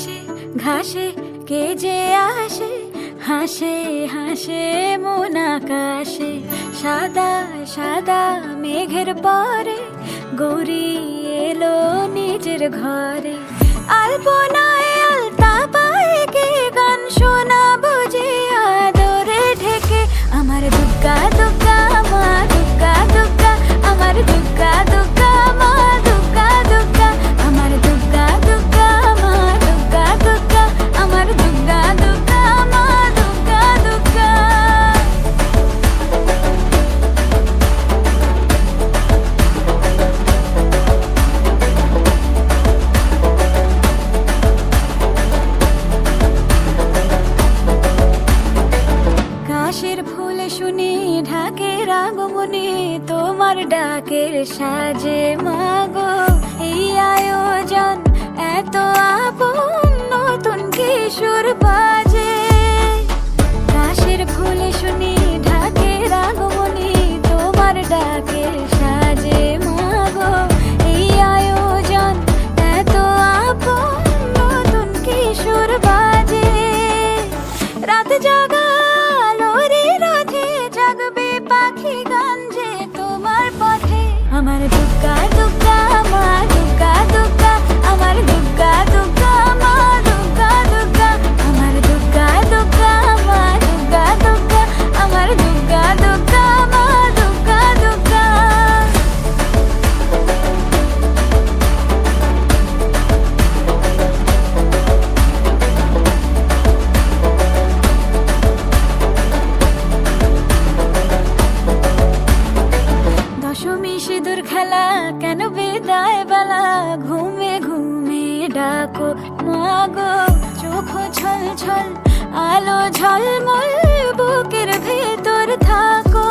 ঘাসে ঘাসে কে যে আসে, হাসে হাসে মন আকাশে। সাদা সাদা মেঘের পরে গৌরী এলো নিজের ঘরে। আলপনায় আলতা পায়ে কে গান শোনাবো যে আদরে ঢেকে। আমার দুগ্গা দুগ্গা মা দুগ্গা দুগ্গা, আমার দুগ্গা দুগ্গা মা দুগ্গা দুগ্গা, আমার দুগ্গা দুগ্গা মা দুগ্গা দুগ্গা, আমার দুগ্গা দুগ্গা মা দুগ্গা দুগ্গা। কাশের ফুল শুনি ঢাকের আগমনে, তোমার ডাকের সাজে মাগো এই আয়োজন এত আপন, নতুন কিশোর বাজে। কাশের ফুল শুনি ঢাকের আগমনে, তোমার ডাকের সাজে মাগো এই আয়োজন এত আপন, নতুন কিশোর বাজে। রাত জাগা আলোরে রথে জাগবে পাখি গান যে তোমার পথে। আমার দুগ্গা দুগ্গা মা দুগ্গা দুগ্গা, আমার দুগ্গা দুগ্গা মা দুগ্গা দুগ্গা, আমার দুগ্গা দুগ্গা মা দুগ্গা দুগ্গা, আমার দুগ্গা দুগ্গা মা দুগ্গা দুগ্গা। দশমী সিঁদুর খেলা কেন বিদায় বেলা, ঘুমে ঘুমে ডাকো মাগো। চোখ ছল ছল আলো ঝলমল বুকের ভেতর থাকো।